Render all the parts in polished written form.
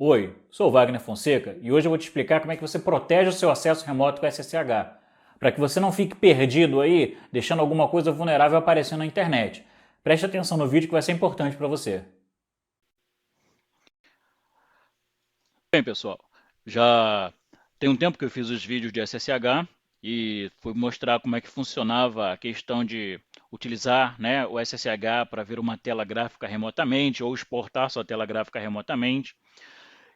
Oi, sou o Wagner Fonseca e hoje eu vou te explicar como é que você protege o seu acesso remoto com SSH, para que você não fique perdido aí, deixando alguma coisa vulnerável aparecendo na internet. Preste atenção no vídeo que vai ser importante para você. Bem, pessoal, já tem um tempo que eu fiz os vídeos de SSH e fui mostrar como é que funcionava a questão de utilizar, né, o SSH para ver uma tela gráfica remotamente ou exportar sua tela gráfica remotamente.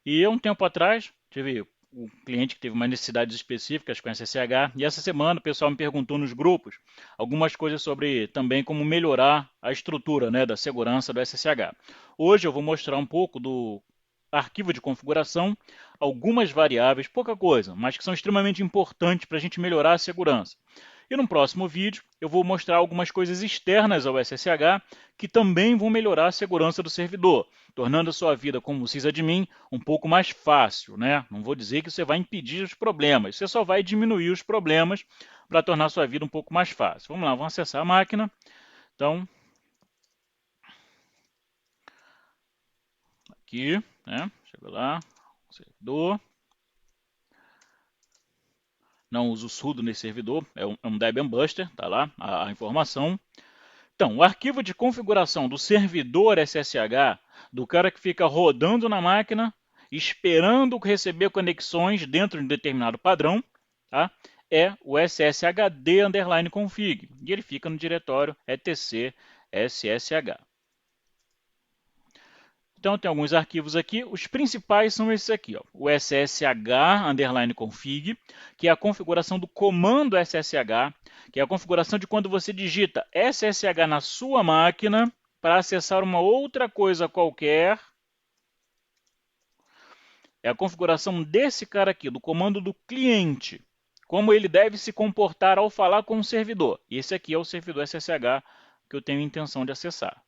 E um tempo atrás, tive um cliente que teve umas necessidades específicas com SSH e essa semana o pessoal me perguntou nos grupos algumas coisas sobre também como melhorar a estrutura, né, da segurança do SSH. Hoje eu vou mostrar um pouco do arquivo de configuração, algumas variáveis, pouca coisa, mas que são extremamente importantes para a gente melhorar a segurança. E no próximo vídeo eu vou mostrar algumas coisas externas ao SSH que também vão melhorar a segurança do servidor, tornando a sua vida como sysadmin um pouco mais fácil, né? Não vou dizer que você vai impedir os problemas, você só vai diminuir os problemas para tornar a sua vida um pouco mais fácil. Vamos lá, vamos acessar a máquina. Então, aqui, né? Chega lá, servidor. Não uso sudo nesse servidor, é um Debian Buster, tá lá a informação. Então, o arquivo de configuração do servidor SSH, do cara que fica rodando na máquina, esperando receber conexões dentro de um determinado padrão, tá? É o sshd_config, e ele fica no diretório etc ssh. Então, tem alguns arquivos aqui. Os principais são esses aqui, ó. O ssh_config, que é a configuração do comando ssh, que é a configuração de quando você digita ssh na sua máquina para acessar uma outra coisa qualquer. É a configuração desse cara aqui, do comando do cliente. Como ele deve se comportar ao falar com o servidor. E esse aqui é o servidor ssh que eu tenho intenção de acessar.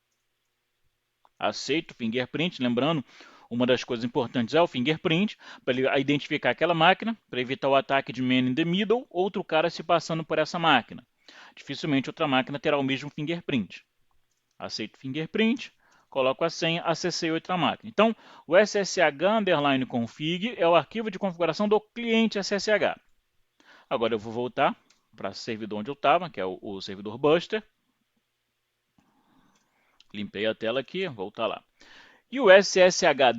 Aceito o fingerprint, lembrando, uma das coisas importantes é o fingerprint, para ele identificar aquela máquina, para evitar o ataque de man in the middle, outro cara se passando por essa máquina. Dificilmente outra máquina terá o mesmo fingerprint. Aceito o fingerprint, coloco a senha, acessei outra máquina. Então, o ssh_config é o arquivo de configuração do cliente SSH. Agora eu vou voltar para o servidor onde eu estava, que é o servidor Buster. Limpei a tela aqui, voltar lá. E o sshd_config,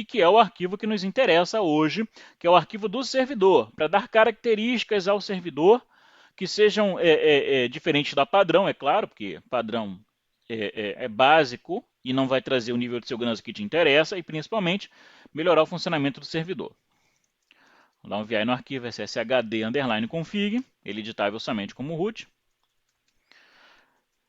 que é o arquivo que nos interessa hoje, que é o arquivo do servidor, para dar características ao servidor que sejam diferentes da padrão, é claro, porque padrão é básico e não vai trazer o nível de segurança que te interessa, e principalmente melhorar o funcionamento do servidor. Vou dar um VI no arquivo sshd_config, ele editável somente como root.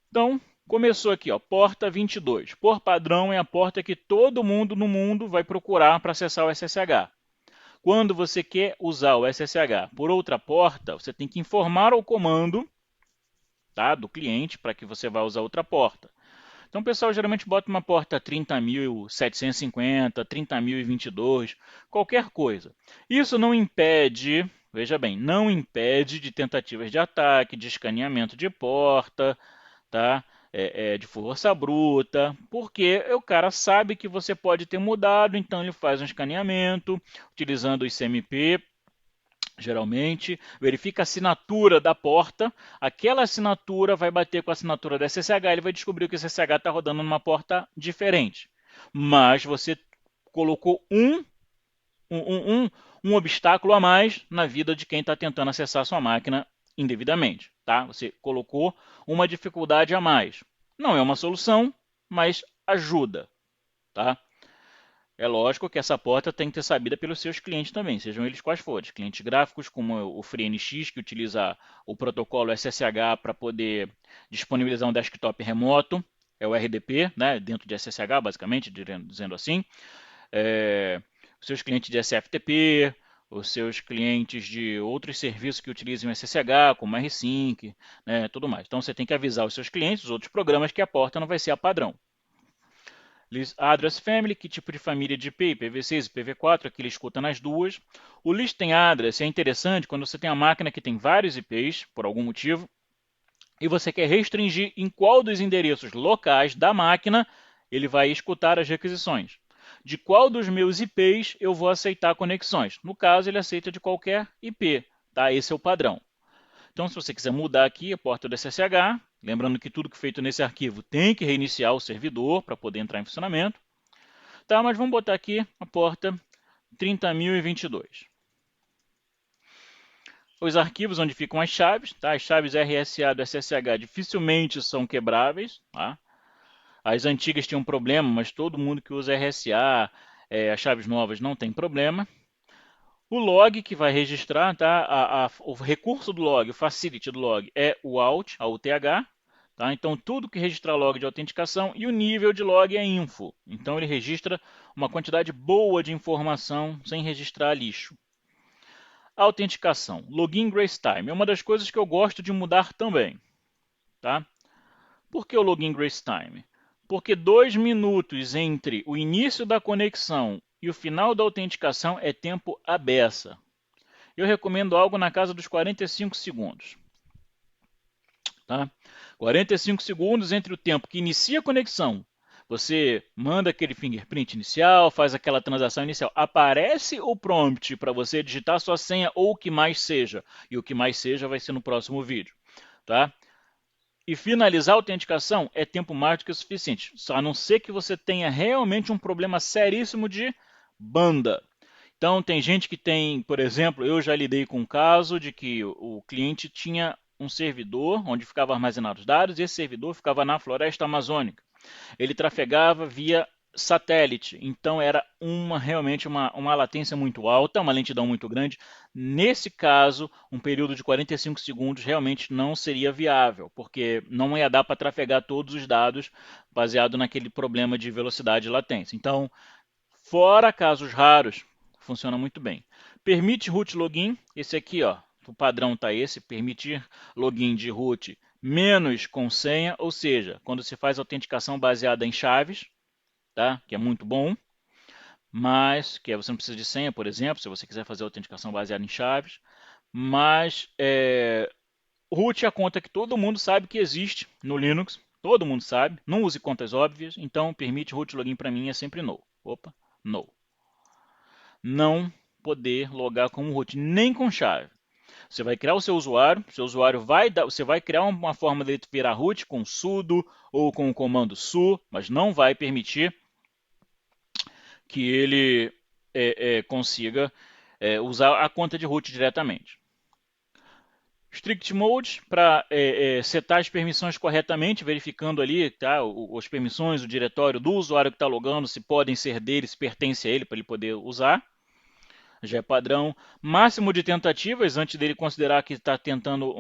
Então, começou aqui, ó, porta 22. Por padrão, é a porta que todo mundo no mundo vai procurar para acessar o SSH. Quando você quer usar o SSH por outra porta, você tem que informar ao comando, tá, do cliente para que você vá usar outra porta. Então, o pessoal geralmente bota uma porta 30.750, 30.022, qualquer coisa. Isso não impede, veja bem, não impede de tentativas de ataque, de escaneamento de porta, tá? De força bruta, porque o cara sabe que você pode ter mudado, então ele faz um escaneamento utilizando o ICMP, geralmente, verifica a assinatura da porta, aquela assinatura vai bater com a assinatura da SSH, ele vai descobrir que o SSH está rodando numa porta diferente. Mas você colocou um, um, um obstáculo a mais na vida de quem está tentando acessar a sua máquina indevidamente. Tá? Você colocou uma dificuldade a mais. Não é uma solução, mas ajuda. Tá? É lógico que essa porta tem que ser sabida pelos seus clientes também, sejam eles quais forem. Clientes gráficos, como o FreeNX, que utiliza o protocolo SSH para poder disponibilizar um desktop remoto, é o RDP, né, dentro de SSH, basicamente, dizendo assim. Os seus clientes de SFTP, os seus clientes de outros serviços que utilizam SSH, como R-Sync, né, tudo mais. Então você tem que avisar os seus clientes, os outros programas, que a porta não vai ser a padrão. List Address Family, que tipo de família de IP, IPv6 e IPv4, aqui ele escuta nas duas. O Listing Address é interessante quando você tem uma máquina que tem vários IPs, por algum motivo, e você quer restringir em qual dos endereços locais da máquina ele vai escutar as requisições. de qual dos meus IPs eu vou aceitar conexões. No caso, ele aceita de qualquer IP, tá? Esse é o padrão. Então, se você quiser mudar aqui a porta do SSH, lembrando que tudo que é feito nesse arquivo tem que reiniciar o servidor para poder entrar em funcionamento. Tá, mas vamos botar aqui a porta 30.022. Os arquivos onde ficam as chaves, tá? As chaves RSA do SSH dificilmente são quebráveis, tá? As antigas tinham problema, mas todo mundo que usa RSA, as chaves novas não tem problema. O log que vai registrar, tá? O recurso do log, o facility do log é o AUTH, tá? Então tudo que registrar log de autenticação e o nível de log é info. Então ele registra uma quantidade boa de informação sem registrar lixo. Autenticação, login grace time, é uma das coisas que eu gosto de mudar também, tá? Por que o login grace time? Porque 2 minutos entre o início da conexão e o final da autenticação é tempo à beça. Eu recomendo algo na casa dos 45 segundos. Tá? 45 segundos entre o tempo que inicia a conexão, você manda aquele fingerprint inicial, faz aquela transação inicial, aparece o prompt para você digitar sua senha ou o que mais seja. E o que mais seja vai ser no próximo vídeo. Tá? E finalizar a autenticação é tempo mais do que o suficiente, a não ser que você tenha realmente um problema seríssimo de banda. Então, tem gente que tem, por exemplo, eu já lidei com um caso de que o cliente tinha um servidor onde ficavam armazenados dados e esse servidor ficava na floresta amazônica. Ele trafegava via satélite, então era realmente uma latência muito alta, uma lentidão muito grande. Nesse caso, um período de 45 segundos realmente não seria viável, porque não ia dar para trafegar todos os dados baseado naquele problema de velocidade e latência. Então, fora casos raros, funciona muito bem. Permite root login, esse aqui, ó, o padrão está esse, permitir login de root menos com senha, ou seja, quando se faz autenticação baseada em chaves, tá? Que é muito bom, mas que você não precisa de senha, por exemplo, se você quiser fazer autenticação baseada em chaves, mas root é a conta que todo mundo sabe que existe no Linux, todo mundo sabe, não use contas óbvias, então permite root login para mim é sempre no. Opa, no. Não poder logar como root, nem com chave. Você vai criar o seu usuário você vai criar uma forma de virar root com sudo ou com o comando su, mas não vai permitir que ele consiga usar a conta de root diretamente. Strict Mode para setar as permissões corretamente, verificando ali tá, as permissões, o diretório do usuário que está logando, se podem ser dele, se pertence a ele, para ele poder usar. Já é padrão. Máximo de tentativas, antes dele considerar que está tentando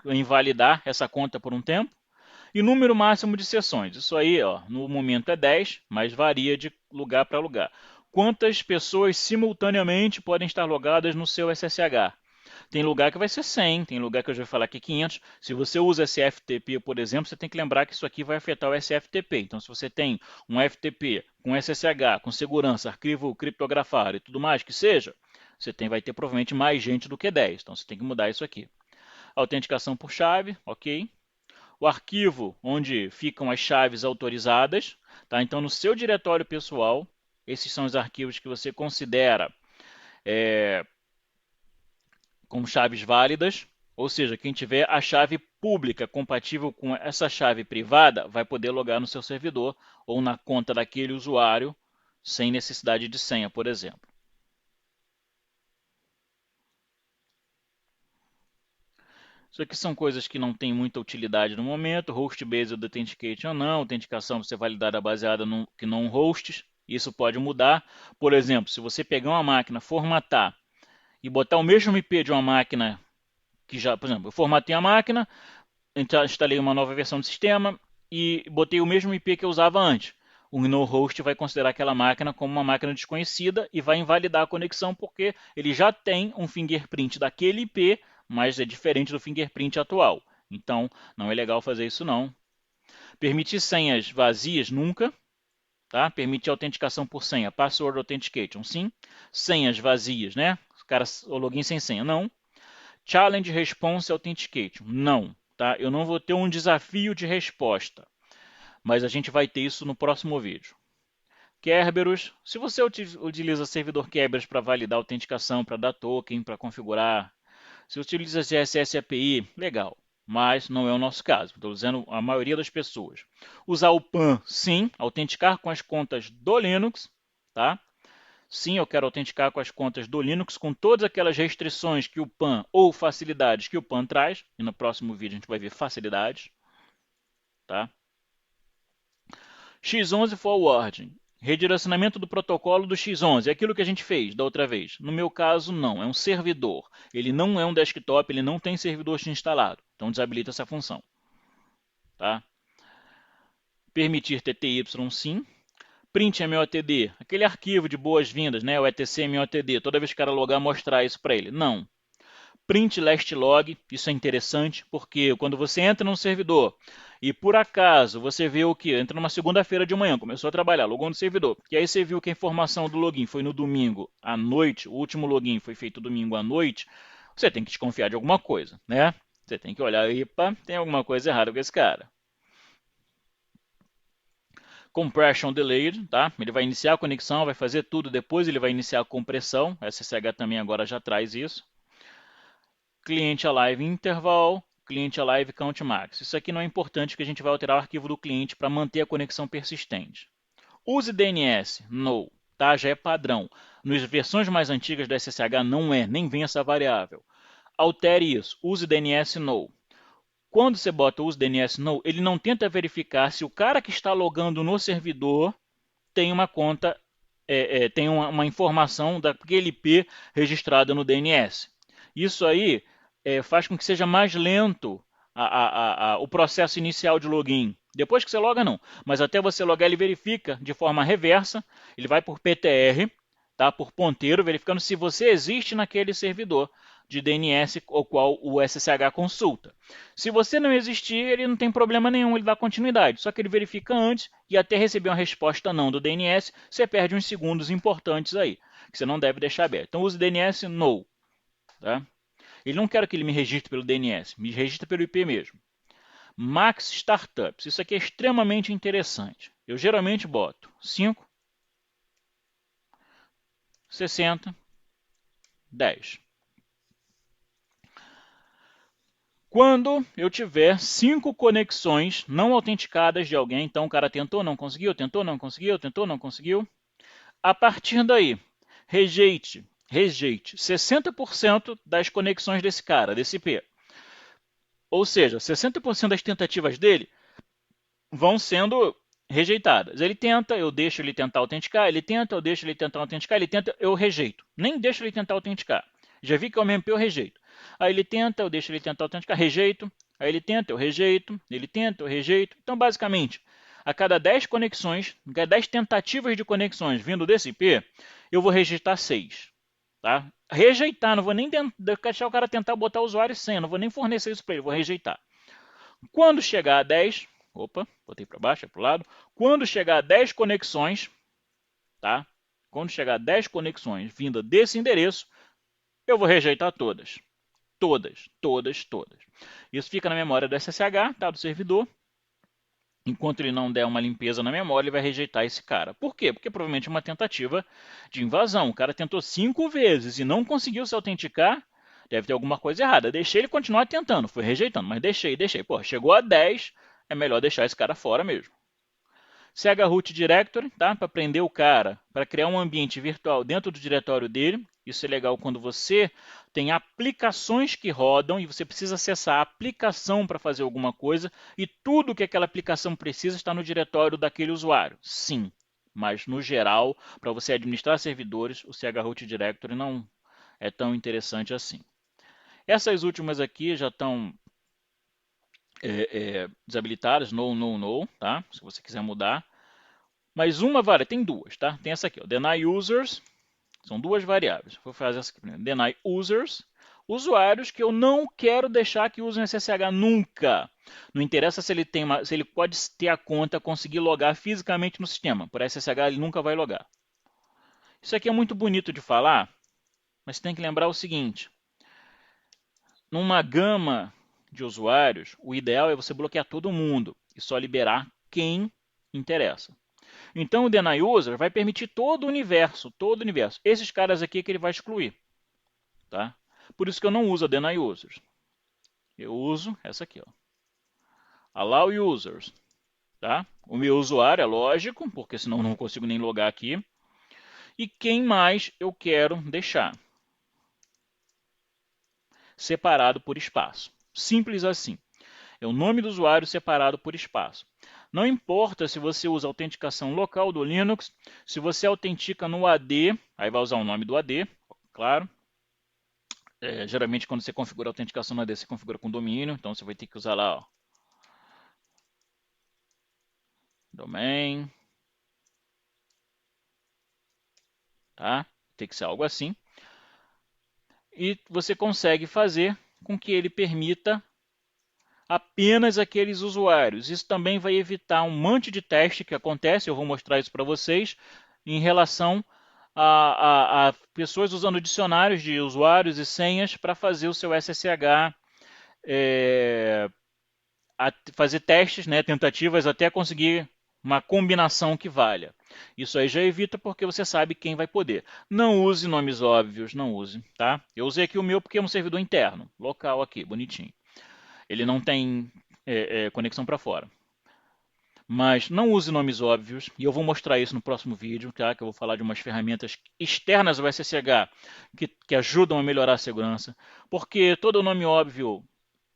invalidar essa conta por um tempo. E número máximo de sessões. Isso aí, ó, no momento é 10, mas varia de lugar para lugar. Quantas pessoas simultaneamente podem estar logadas no seu SSH? Tem lugar que vai ser 100, tem lugar que eu já vou falar que é 500. Se você usa SFTP, por exemplo, você tem que lembrar que isso aqui vai afetar o SFTP. Então, se você tem um FTP com SSH, com segurança, arquivo criptografado e tudo mais que seja, você vai ter provavelmente mais gente do que 10. Então, você tem que mudar isso aqui. Autenticação por chave, ok. O arquivo onde ficam as chaves autorizadas. Tá? Então, no seu diretório pessoal, esses são os arquivos que você considera como chaves válidas, ou seja, quem tiver a chave pública compatível com essa chave privada vai poder logar no seu servidor ou na conta daquele usuário sem necessidade de senha, por exemplo. Isso aqui são coisas que não têm muita utilidade no momento, host-based authentication ou não, autenticação você validada baseada no que não hosts, isso pode mudar. Por exemplo, se você pegar uma máquina, formatar e botar o mesmo IP de uma máquina que já, por exemplo, eu formatei a máquina, instalei uma nova versão do sistema e botei o mesmo IP que eu usava antes. O no-host vai considerar aquela máquina como uma máquina desconhecida e vai invalidar a conexão porque ele já tem um fingerprint daquele IP, mas é diferente do fingerprint atual. Então, não é legal fazer isso não. Permitir senhas vazias, nunca. Tá? Permitir autenticação por senha, password authentication, sim. Senhas vazias, né? O login sem senha, não. Challenge Response Authentication, não. Tá? Eu não vou ter um desafio de resposta, mas a gente vai ter isso no próximo vídeo. Kerberos, se você utiliza servidor Kerberos para validar a autenticação, para dar token, para configurar, se utiliza CSS API, legal, mas não é o nosso caso. Estou dizendo a maioria das pessoas. Usar o PAN, sim, autenticar com as contas do Linux, tá? Sim, eu quero autenticar com as contas do Linux, com todas aquelas restrições que o PAN ou facilidades que o PAN traz, e no próximo vídeo a gente vai ver facilidades, tá? X11 Forwarding, redirecionamento do protocolo do X11, é aquilo que a gente fez da outra vez. No meu caso, não, é um servidor. Ele não é um desktop, ele não tem servidor instalado, então desabilita essa função. Tá? Permitir TTY, sim. Print MOTD, aquele arquivo de boas-vindas, né? O etc MOTD, toda vez que o cara logar, mostrar isso para ele. Não. Print last log, isso é interessante, porque quando você entra num servidor e por acaso você vê o que? Entra numa segunda-feira de manhã, começou a trabalhar, logou no servidor, e aí você viu que a informação do login foi no domingo à noite, o último login foi feito domingo à noite, você tem que desconfiar de alguma coisa, né? Você tem que olhar, epa, tem alguma coisa errada com esse cara. Compression delayed, tá? Ele vai iniciar a conexão, vai fazer tudo, depois ele vai iniciar a compressão, SSH também agora já traz isso. Cliente alive interval, cliente alive count max. Isso aqui não é importante, porque a gente vai alterar o arquivo do cliente para manter a conexão persistente. Use DNS, no, tá? Já é padrão. Nas versões mais antigas do SSH não é, nem vem essa variável. Altere isso, use DNS no. Quando você bota use DNS no, ele não tenta verificar se o cara que está logando no servidor tem uma conta, tem uma informação daquele IP registrada no DNS. Isso aí faz com que seja mais lento o processo inicial de login. Depois que você loga, não. Mas até você logar, ele verifica de forma reversa. Ele vai por PTR, tá? Por ponteiro, verificando se você existe naquele servidor de DNS o qual o SSH consulta. Se você não existir, ele não tem problema nenhum, ele dá continuidade. Só que ele verifica antes e até receber uma resposta não do DNS, você perde uns segundos importantes aí, que você não deve deixar aberto. Então use DNS no. Tá? Ele não quer que ele me registre pelo DNS, me registra pelo IP mesmo. Max Startups, isso aqui é extremamente interessante. Eu geralmente boto 5, 60, 10. Quando eu tiver 5 conexões não autenticadas de alguém, então o cara tentou, não conseguiu, tentou, não conseguiu, tentou, não conseguiu. A partir daí, rejeite 60% das conexões desse cara, desse IP. Ou seja, 60% das tentativas dele vão sendo rejeitadas. Ele tenta, eu deixo ele tentar autenticar, ele tenta, eu deixo ele tentar autenticar, ele tenta, eu rejeito. Nem deixo ele tentar autenticar. Já vi que é o mesmo IP, eu rejeito. Aí ele tenta, eu deixo ele tentar autenticar, rejeito. Aí ele tenta, eu rejeito. Ele tenta, eu rejeito. Então, basicamente, a cada 10 conexões, a cada 10 tentativas de conexões vindo desse IP, eu vou rejeitar 6. Tá? Rejeitar, não vou nem deixar o cara tentar botar o usuário e senha, não vou nem fornecer isso para ele, vou rejeitar. Quando chegar a 10, opa, botei para baixo, é para o lado. Quando chegar a 10 conexões, tá? Quando chegar a 10 conexões vinda desse endereço, eu vou rejeitar todas. Todas, todas, todas. Isso fica na memória do SSH, tá? Do servidor. Enquanto ele não der uma limpeza na memória, ele vai rejeitar esse cara. Por quê? Porque provavelmente é uma tentativa de invasão. O cara tentou 5 vezes e não conseguiu se autenticar. Deve ter alguma coisa errada. Deixei ele continuar tentando, foi rejeitando, mas deixei. Pô, chegou a 10, é melhor deixar esse cara fora mesmo. chroot directory, tá? Para prender o cara, para criar um ambiente virtual dentro do diretório dele. Isso é legal quando você tem aplicações que rodam e você precisa acessar a aplicação para fazer alguma coisa e tudo que aquela aplicação precisa está no diretório daquele usuário. Sim, mas no geral, para você administrar servidores, o chroot directory não é tão interessante assim. Essas últimas aqui já estão desabilitadas, no, tá? Se você quiser mudar. Mas uma variável, tem duas, tá? Tem essa aqui, ó, deny users, são duas variáveis. Vou fazer essa aqui primeiro. Deny users, usuários que eu não quero deixar que usem SSH nunca. Não interessa se ele pode ter a conta, conseguir logar fisicamente no sistema. Por SSH ele nunca vai logar. Isso aqui é muito bonito de falar, mas tem que lembrar o seguinte. Numa gama de usuários, o ideal é você bloquear todo mundo e só liberar quem interessa. Então o deny user vai permitir todo o universo, todo o universo. Esses caras aqui que ele vai excluir, tá? Por isso que eu não uso a deny users. Eu uso essa aqui, ó. Allow users, tá? O meu usuário é lógico, porque senão eu não consigo nem logar aqui. E quem mais eu quero deixar? Separado por espaço. Simples assim. É o nome do usuário separado por espaço. Não importa se você usa autenticação local do Linux, se você autentica no AD, aí vai usar o nome do AD, claro. Geralmente quando você configura a autenticação no AD, você configura com domínio, então você vai ter que usar lá, ó, domain, tá? Tem que ser algo assim. E você consegue fazer com que ele permita apenas aqueles usuários. Isso também vai evitar um monte de teste que acontece, eu vou mostrar isso para vocês, em relação a pessoas usando dicionários de usuários e senhas para fazer o seu SSH, fazer testes, né, tentativas até conseguir uma combinação que valha. Isso aí já evita porque você sabe quem vai poder. Não use nomes óbvios, não use, tá? Eu usei aqui o meu porque é um servidor interno, local aqui, bonitinho. Ele não tem conexão para fora. Mas não use nomes óbvios, e eu vou mostrar isso no próximo vídeo, tá? Que eu vou falar de umas ferramentas externas ao SSH que ajudam a melhorar a segurança, porque todo nome óbvio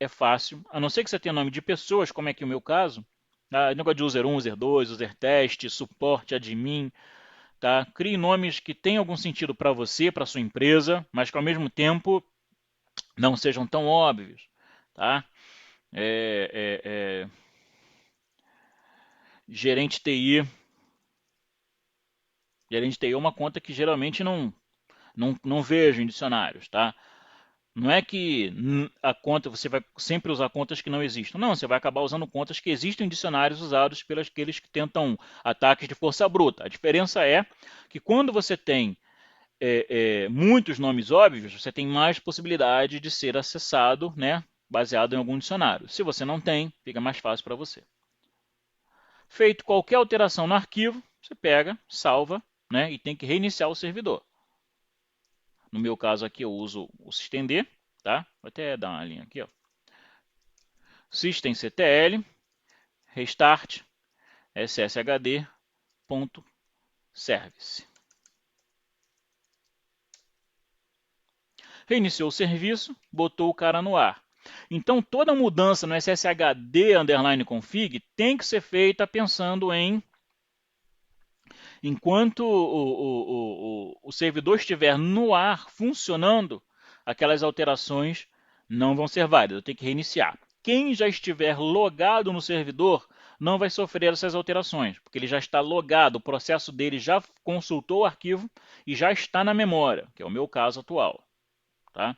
é fácil, a não ser que você tenha nome de pessoas, como é que é o meu caso, tá? Negócio de user 1, user 2, user test, suporte, admin, tá? Crie nomes que tenham algum sentido para você, para sua empresa, mas que ao mesmo tempo não sejam tão óbvios, tá? Gerente TI. Gerente TI é uma conta que geralmente não vejo em dicionários, tá? Não é que a conta você vai sempre usar contas que não existem. Não, você vai acabar usando contas que existem em dicionários usados pelos aqueles que tentam ataques de força bruta. A diferença é que quando você tem muitos nomes óbvios, você tem mais possibilidade de ser acessado, né, baseado em algum dicionário. Se você não tem, fica mais fácil para você. Feito qualquer alteração no arquivo, você pega, salva, né, e tem que reiniciar o servidor. No meu caso aqui eu uso o systemd, tá? Vou até dar uma linha aqui, ó. Systemctl restart sshd.service. Reiniciou o serviço, botou o cara no ar. Então toda mudança no sshd_config tem que ser feita pensando em enquanto o servidor estiver no ar funcionando, aquelas alterações não vão ser válidas, eu tenho que reiniciar. Quem já estiver logado no servidor não vai sofrer essas alterações, porque ele já está logado, o processo dele já consultou o arquivo e já está na memória, que é o meu caso atual. Tá?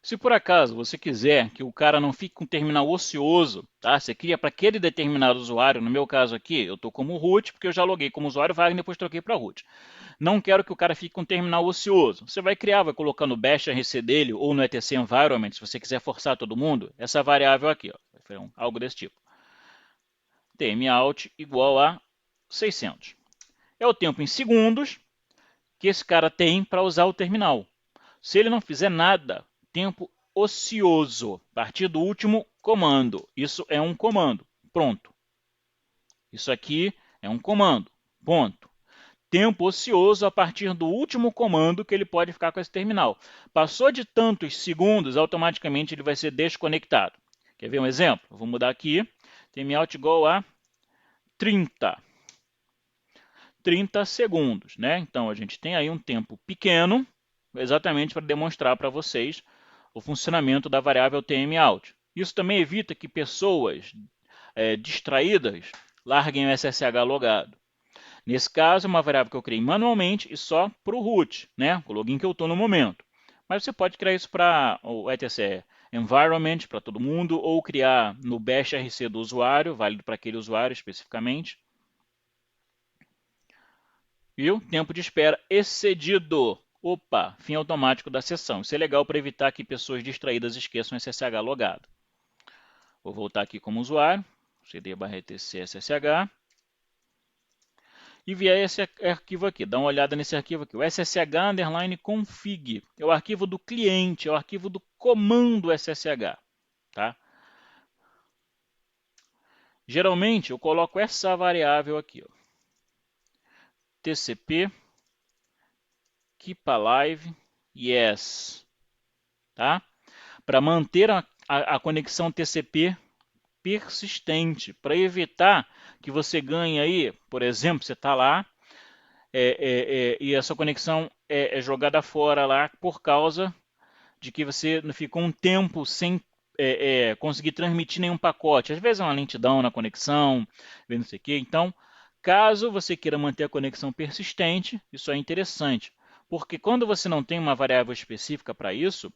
Se por acaso você quiser que o cara não fique com um terminal ocioso, tá? Você cria para aquele determinado usuário, no meu caso aqui, eu estou como root, porque eu já loguei como usuário Wagner e depois troquei para root. Não quero que o cara fique com um terminal ocioso. Você vai criar, vai colocar no bash RC dele ou no etc environment, se você quiser forçar todo mundo, essa variável aqui, ó, algo desse tipo. Tmout igual a 600. É o tempo em segundos que esse cara tem para usar o terminal. Se ele não fizer nada, tempo ocioso, a partir do último comando. Isso é um comando, pronto. Isso aqui é um comando, ponto. Tempo ocioso a partir do último comando que ele pode ficar com esse terminal. Passou de tantos segundos, automaticamente ele vai ser desconectado. Quer ver um exemplo? Eu vou mudar aqui, timeout igual a 30. 30 segundos, né? Então a gente tem aí um tempo pequeno, exatamente para demonstrar para vocês o funcionamento da variável tmout. Isso também evita que pessoas distraídas larguem o SSH logado. Nesse caso, é uma variável que eu criei manualmente e só para o root, né? O login que eu estou no momento. Mas você pode criar isso para o etc environment, para todo mundo, ou criar no bash rc do usuário, válido para aquele usuário especificamente. Viu? Tempo de espera excedido. Opa, fim automático da sessão. Isso é legal para evitar que pessoas distraídas esqueçam SSH logado. Vou voltar aqui como usuário, cd/etc ssh. e vier esse arquivo aqui. Dá uma olhada nesse arquivo aqui, o ssh_config. É o arquivo do cliente, é o arquivo do comando ssh. Tá? Geralmente, eu coloco essa variável aqui. Ó. TCP keep alive yes. Tá? Para manter a conexão TCP persistente, para evitar que você ganhe aí, por exemplo, você está lá e a sua conexão é jogada fora lá por causa de que você ficou um tempo sem conseguir transmitir nenhum pacote. Às vezes é uma lentidão na conexão, não sei o quê. Então, caso você queira manter a conexão persistente, isso é interessante, porque quando você não tem uma variável específica para isso,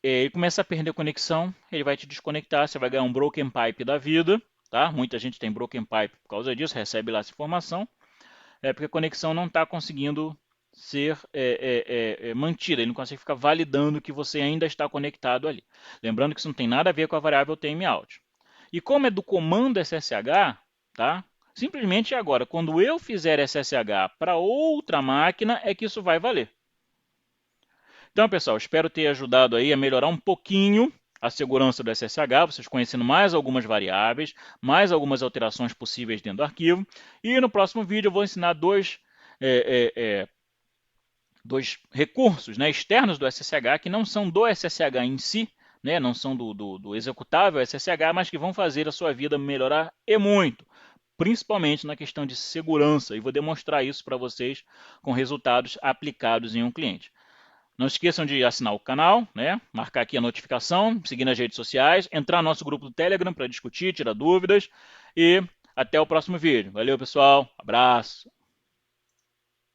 ele começa a perder conexão, ele vai te desconectar, você vai ganhar um broken pipe da vida, tá? Muita gente tem broken pipe por causa disso, recebe lá essa informação, porque a conexão não está conseguindo ser mantida, ele não consegue ficar validando que você ainda está conectado ali. Lembrando que isso não tem nada a ver com a variável timeout. E como é do comando SSH, tá? Simplesmente agora, quando eu fizer SSH para outra máquina, é que isso vai valer. Então, pessoal, espero ter ajudado aí a melhorar um pouquinho a segurança do SSH, vocês conhecendo mais algumas variáveis, mais algumas alterações possíveis dentro do arquivo. E no próximo vídeo eu vou ensinar dois recursos, né, externos do SSH, que não são do SSH em si, né, não são do executável SSH, mas que vão fazer a sua vida melhorar e muito, principalmente na questão de segurança. E vou demonstrar isso para vocês com resultados aplicados em um cliente. Não esqueçam de assinar o canal, né? Marcar aqui a notificação, seguir nas redes sociais, entrar no nosso grupo do Telegram para discutir, tirar dúvidas. E até o próximo vídeo. Valeu, pessoal. Abraço.